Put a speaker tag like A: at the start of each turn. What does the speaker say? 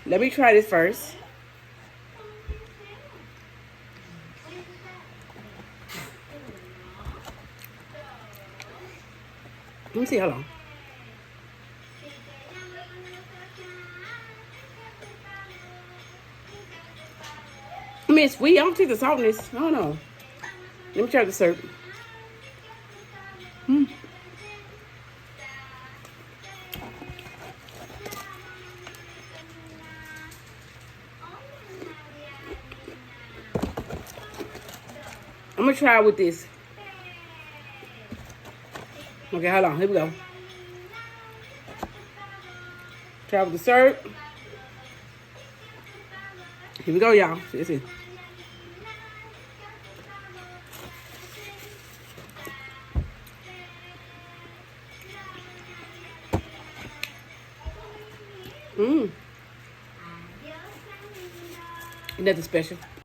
A: Let me try this first. Let me see. Hold on. I mean, it's sweet. I don't take the saltiness. I don't know. Let me try the syrup. I'm gonna try it with this. Okay, hold on. Here we go. Try with the syrup. Here we go, y'all. See. Nothing special.